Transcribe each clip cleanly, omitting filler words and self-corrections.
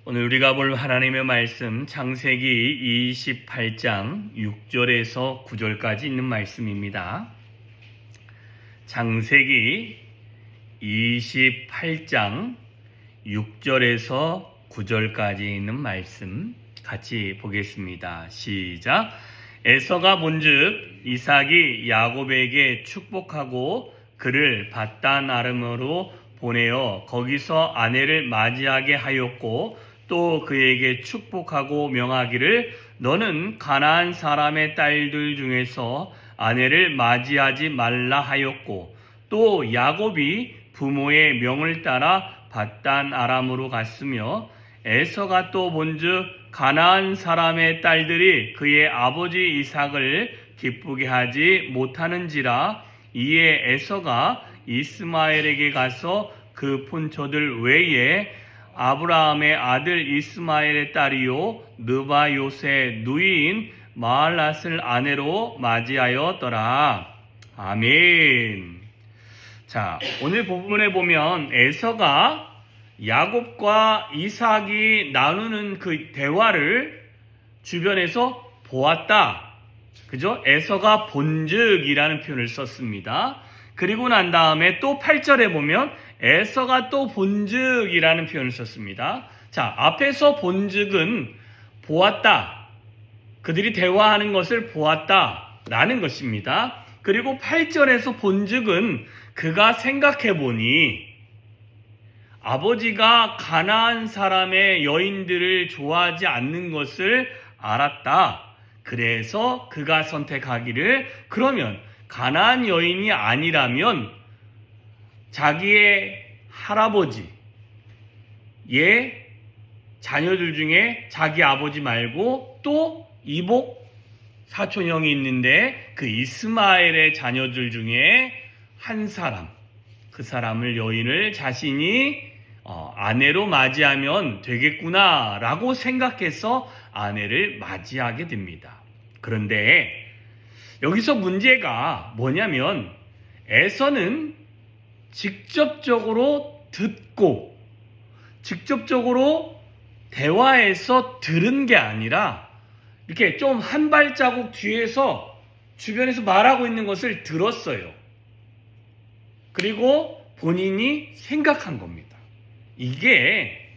오늘 우리가 볼 하나님의 말씀 창세기 28장 6절에서 9절까지 있는 말씀입니다. 창세기 28장 6절에서 9절까지 있는 말씀 같이 보겠습니다. 시작. 에서가 본즉 이삭이 야곱에게 축복하고 그를 밧단 아람으로 보내어 거기서 아내를 맞이하게 하였고 또 그에게 축복하고 명하기를 너는 가나안 사람의 딸들 중에서 아내를 맞이하지 말라 하였고 또 야곱이 부모의 명을 따라 밧단 아람으로 갔으며 에서가 또 본즉 가나안 사람의 딸들이 그의 아버지 이삭을 기쁘게 하지 못하는지라 이에 에서가 이스마엘에게 가서 그 본처들 외에 아브라함의 아들 이스마엘의 딸이요 느바요새 누이인 마할랏을 아내로 맞이하였더라. 아멘. 자, 오늘 부분에 보면 에서가 야곱과 이삭이 나누는 그 대화를 주변에서 보았다. 그죠? 에서가 본즉이라는 표현을 썼습니다. 그리고 난 다음에 또 8절에 보면 에서가 또 본즉이라는 표현을 썼습니다. 자, 앞에서 본즉은 보았다. 그들이 대화하는 것을 보았다. 라는 것입니다. 그리고 8절에서 본즉은 그가 생각해 보니 아버지가 가나안 사람의 여인들을 좋아하지 않는 것을 알았다. 그래서 그가 선택하기를 그러면 가나안 여인이 아니라면 자기의 할아버지의 자녀들 중에 자기 아버지 말고 또 이복 사촌형이 있는데 그 이스마엘의 자녀들 중에 한 사람, 그 사람을 여인을 자신이 아내로 맞이하면 되겠구나 라고 생각해서 아내를 맞이하게 됩니다. 그런데 여기서 문제가 뭐냐면 에서는 직접적으로 듣고 직접적으로 대화에서 들은 게 아니라 이렇게 좀 한 발자국 뒤에서 주변에서 말하고 있는 것을 들었어요. 그리고 본인이 생각한 겁니다. 이게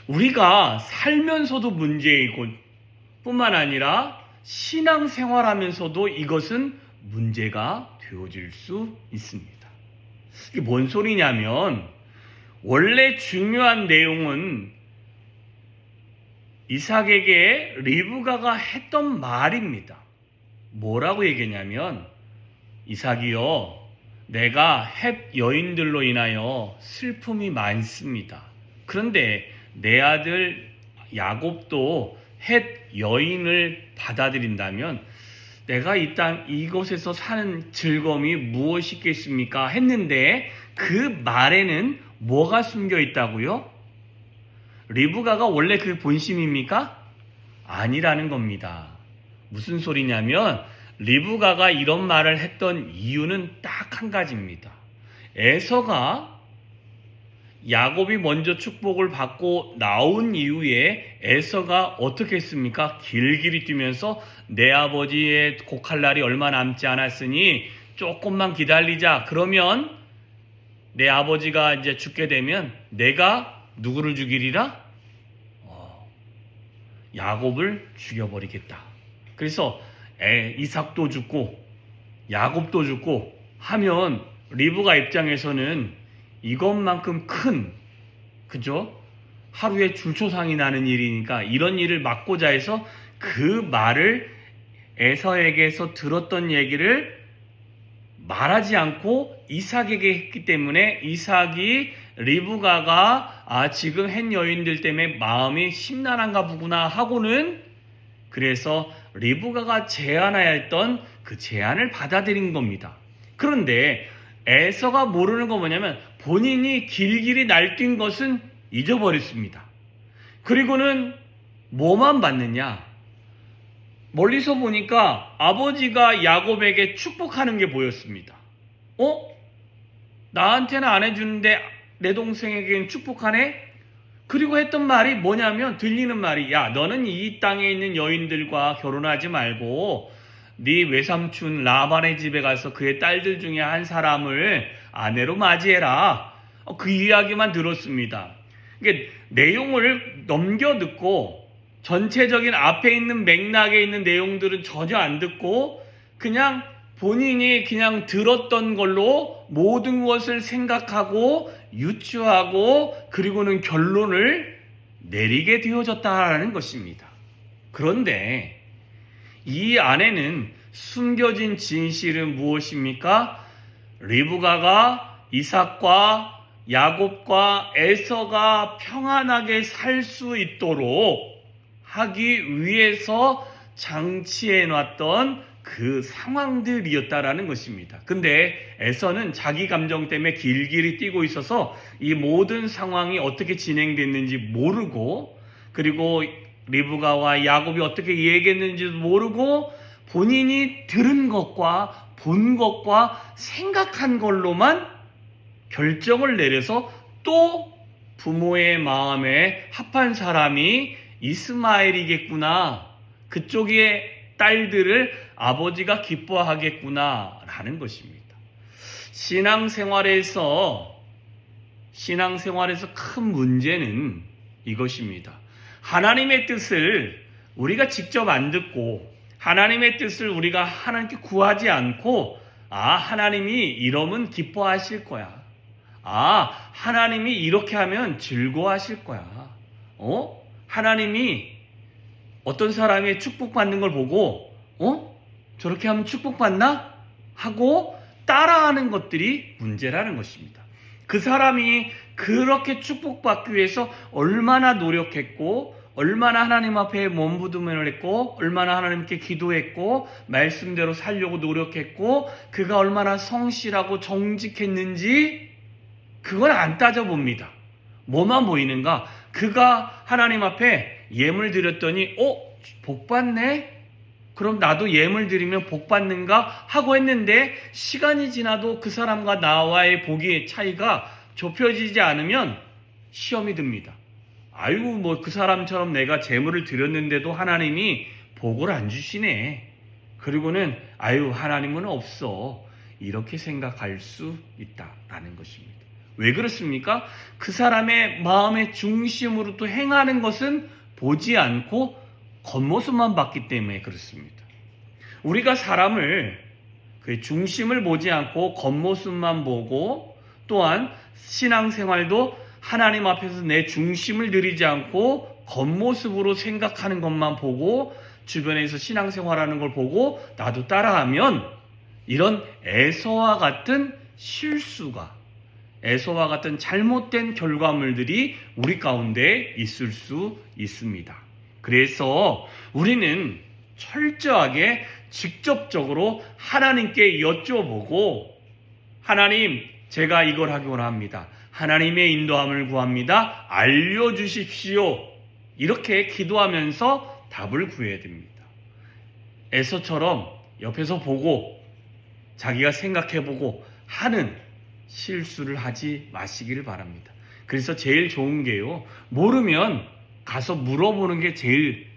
우리가 살면서도 문제이고 뿐만 아니라 신앙생활하면서도 이것은 문제가 되어질 수 있습니다. 이게 뭔 소리냐면 원래 중요한 내용은 이삭에게 리브가가 했던 말입니다. 뭐라고 얘기했냐면 이삭이요, 내가 헷 여인들로 인하여 슬픔이 많습니다. 그런데 내 아들 야곱도 헷 여인을 받아들인다면 내가 이 땅 이곳에서 사는 즐거움이 무엇이겠습니까? 했는데 그 말에는 뭐가 숨겨 있다고요? 리브가가 원래 그 본심입니까? 아니라는 겁니다. 무슨 소리냐면 리브가가 이런 말을 했던 이유는 딱 한 가지입니다. 에서가 야곱이 먼저 축복을 받고 나온 이후에 에서가 어떻게 했습니까? 길길이 뛰면서 내 아버지의 곡할 날이 얼마 남지 않았으니 조금만 기다리자. 그러면 내 아버지가 이제 죽게 되면 내가 누구를 죽이리라? 야곱을 죽여버리겠다. 그래서 이삭도 죽고 야곱도 죽고 하면 리브가 입장에서는 이것만큼 큰, 그죠? 하루에 줄초상이 나는 일이니까 이런 일을 막고자 해서 그 말을 에서에게서 들었던 얘기를 말하지 않고 이삭에게 했기 때문에 이삭이 리브가가 지금 한 여인들 때문에 마음이 심란한가 보구나 하고는 그래서 리브가가 제안해야 했던 그 제안을 받아들인 겁니다. 그런데 에서가 모르는 거 뭐냐면 본인이 길길이 날뛴 것은 잊어버렸습니다. 그리고는 뭐만 봤느냐? 멀리서 보니까 아버지가 야곱에게 축복하는 게 보였습니다. 나한테는 안 해주는데 내 동생에게는 축복하네? 그리고 했던 말이 뭐냐면, 들리는 말이, 야, 너는 이 땅에 있는 여인들과 결혼하지 말고 네 외삼촌 라반의 집에 가서 그의 딸들 중에 한 사람을 아내로 맞이해라. 그 이야기만 들었습니다. 이게 내용을 넘겨 듣고 전체적인 앞에 있는 맥락에 있는 내용들은 전혀 안 듣고 그냥 본인이 그냥 들었던 걸로 모든 것을 생각하고 유추하고 그리고는 결론을 내리게 되어졌다라는 것입니다. 그런데 이 안에는 숨겨진 진실은 무엇입니까? 리브가가 이삭과 야곱과 에서가 평안하게 살 수 있도록 하기 위해서 장치해 놨던 그 상황들이었다라는 것입니다. 근데 에서는 자기 감정 때문에 길길이 뛰고 있어서 이 모든 상황이 어떻게 진행됐는지 모르고, 그리고 리브가와 야곱이 어떻게 얘기했는지도 모르고 본인이 들은 것과 본 것과 생각한 걸로만 결정을 내려서 또 부모의 마음에 합한 사람이 이스마엘이겠구나, 그쪽의 딸들을 아버지가 기뻐하겠구나 라는 것입니다. 신앙생활에서 큰 문제는 이것입니다. 하나님의 뜻을 우리가 직접 안 듣고 하나님의 뜻을 우리가 하나님께 구하지 않고, 하나님이 이러면 기뻐하실 거야, 하나님이 이렇게 하면 즐거워하실 거야, 하나님이 어떤 사람이 축복받는 걸 보고 저렇게 하면 축복받나? 하고 따라하는 것들이 문제라는 것입니다. 그 사람이 그렇게 축복받기 위해서 얼마나 노력했고, 얼마나 하나님 앞에 몸부림을 했고, 얼마나 하나님께 기도했고, 말씀대로 살려고 노력했고, 그가 얼마나 성실하고 정직했는지 그걸 안 따져봅니다. 뭐만 보이는가? 그가 하나님 앞에 예물 드렸더니 복 받네? 그럼 나도 예물 드리면 복 받는가? 하고 했는데 시간이 지나도 그 사람과 나와의 복의 차이가 좁혀지지 않으면 시험이 듭니다. 아이고, 뭐 그 사람처럼 내가 재물을 드렸는데도 하나님이 복을 안 주시네. 그리고는 하나님은 없어. 이렇게 생각할 수 있다라는 것입니다. 왜 그렇습니까? 그 사람의 마음의 중심으로 또 행하는 것은 보지 않고 겉모습만 봤기 때문에 그렇습니다. 우리가 사람을 그 중심을 보지 않고 겉모습만 보고, 또한 신앙생활도 하나님 앞에서 내 중심을 들이지 않고 겉모습으로 생각하는 것만 보고 주변에서 신앙생활하는 걸 보고 나도 따라하면 이런 에서와 같은 실수가, 에서와 같은 잘못된 결과물들이 우리 가운데 있을 수 있습니다. 그래서 우리는 철저하게 직접적으로 하나님께 여쭤보고, 하나님, 제가 이걸 하기 원합니다. 하나님의 인도함을 구합니다. 알려주십시오. 이렇게 기도하면서 답을 구해야 됩니다. 에서처럼 옆에서 보고 자기가 생각해보고 하는 실수를 하지 마시기를 바랍니다. 그래서 제일 좋은 게요, 모르면 가서 물어보는 게 제일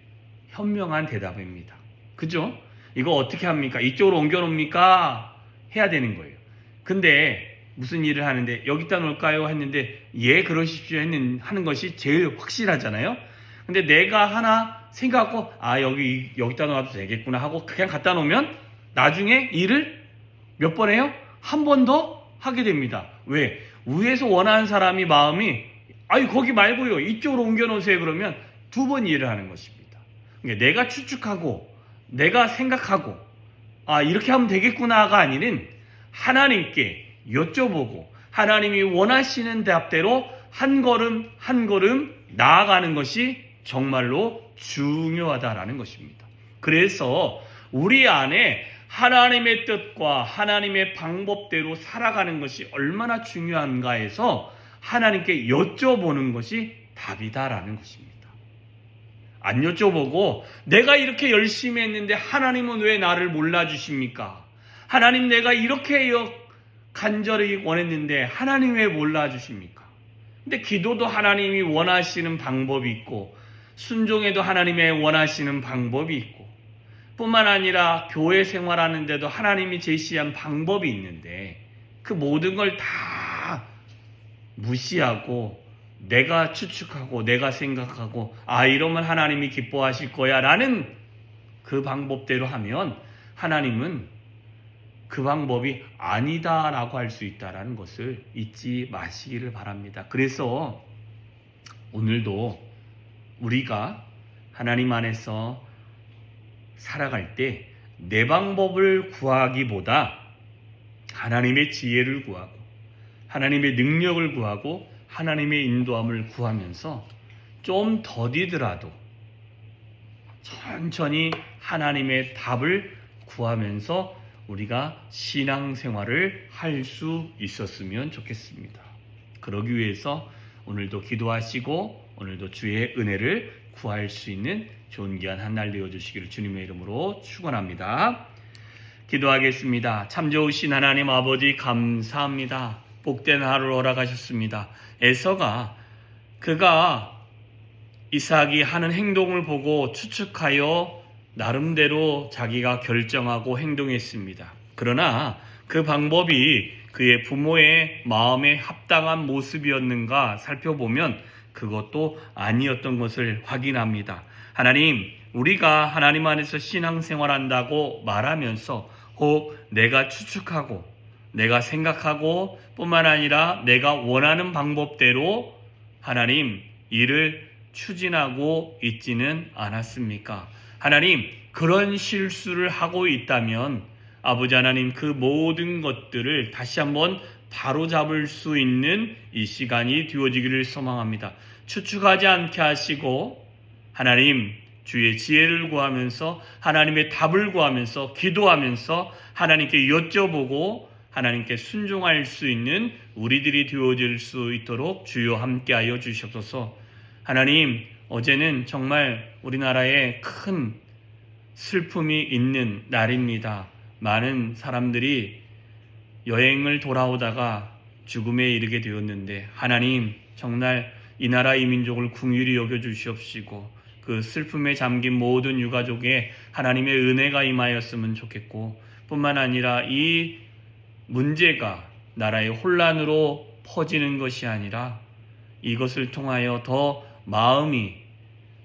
현명한 대답입니다. 그죠? 이거 어떻게 합니까? 이쪽으로 옮겨놓습니까? 해야 되는 거예요. 근데 무슨 일을 하는데 여기다 놓을까요? 했는데 그러십시오 하는 것이 제일 확실하잖아요. 근데 내가 하나 생각하고 여기다 놓아도 되겠구나 하고 그냥 갖다 놓으면 나중에 일을 몇 번 해요? 한 번 더 하게 됩니다. 왜? 위에서 원하는 사람이 마음이 거기 말고요, 이쪽으로 옮겨 놓으세요 그러면 두 번 일을 하는 것입니다. 그러니까 내가 추측하고 내가 생각하고 이렇게 하면 되겠구나가 아니는 하나님께 여쭤보고 하나님이 원하시는 답대로 한 걸음 한 걸음 나아가는 것이 정말로 중요하다라는 것입니다. 그래서 우리 안에 하나님의 뜻과 하나님의 방법대로 살아가는 것이 얼마나 중요한가 해서 하나님께 여쭤보는 것이 답이다라는 것입니다. 안 여쭤보고 내가 이렇게 열심히 했는데 하나님은 왜 나를 몰라주십니까? 하나님, 내가 이렇게 간절히 원했는데 하나님 왜 몰라주십니까? 근데 기도도 하나님이 원하시는 방법이 있고 순종에도 하나님의 원하시는 방법이 있고 뿐만 아니라 교회 생활하는데도 하나님이 제시한 방법이 있는데 그 모든 걸 다 무시하고 내가 추측하고 내가 생각하고 이러면 하나님이 기뻐하실 거야 라는 그 방법대로 하면 하나님은 그 방법이 아니다라고 할 수 있다라는 것을 잊지 마시기를 바랍니다. 그래서 오늘도 우리가 하나님 안에서 살아갈 때 내 방법을 구하기보다 하나님의 지혜를 구하고 하나님의 능력을 구하고 하나님의 인도함을 구하면서 좀 더디더라도 천천히 하나님의 답을 구하면서 우리가 신앙생활을 할 수 있었으면 좋겠습니다. 그러기 위해서 오늘도 기도하시고 오늘도 주의 은혜를 구할 수 있는 좋은 귀한 한 날 되어주시기를 주님의 이름으로 축원합니다. 기도하겠습니다. 참 좋으신 하나님 아버지 감사합니다. 복된 하루를 허락하셨습니다. 에서가 그가 이삭이 하는 행동을 보고 추측하여 나름대로 자기가 결정하고 행동했습니다. 그러나 그 방법이 그의 부모의 마음에 합당한 모습이었는가 살펴보면 그것도 아니었던 것을 확인합니다. 하나님, 우리가 하나님 안에서 신앙생활한다고 말하면서 혹 내가 추측하고 내가 생각하고 뿐만 아니라 내가 원하는 방법대로 하나님 일을 추진하고 있지는 않았습니까? 하나님, 그런 실수를 하고 있다면 아버지 하나님 그 모든 것들을 다시 한번 바로잡을 수 있는 이 시간이 되어지기를 소망합니다. 추측하지 않게 하시고 하나님 주의 지혜를 구하면서 하나님의 답을 구하면서 기도하면서 하나님께 여쭤보고 하나님께 순종할 수 있는 우리들이 되어질 수 있도록 주여 함께하여 주시옵소서. 하나님, 어제는 정말 우리나라에 큰 슬픔이 있는 날입니다. 많은 사람들이 여행을 돌아오다가 죽음에 이르게 되었는데 하나님, 정말 이 나라 이 민족을 긍휼히 여겨 주시옵시고 그 슬픔에 잠긴 모든 유가족에 하나님의 은혜가 임하였으면 좋겠고 뿐만 아니라 이 문제가 나라의 혼란으로 퍼지는 것이 아니라 이것을 통하여 더 마음이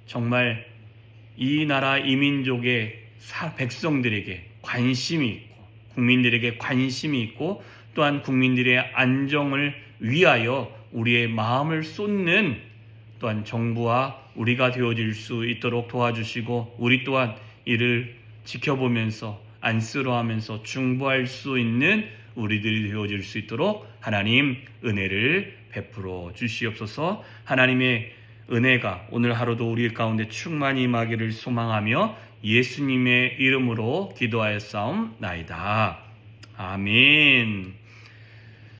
정말 이 나라 이 민족의 백성들에게 관심이 있고 국민들에게 관심이 있고 또한 국민들의 안정을 위하여 우리의 마음을 쏟는 또한 정부와 우리가 되어질 수 있도록 도와주시고 우리 또한 이를 지켜보면서 안쓰러워하면서 중보할 수 있는 우리들이 되어질 수 있도록 하나님 은혜를 베풀어 주시옵소서. 하나님의 은혜가 오늘 하루도 우리 가운데 충만히 임하기를 소망하며 예수님의 이름으로 기도하였사옵나이다. 아멘.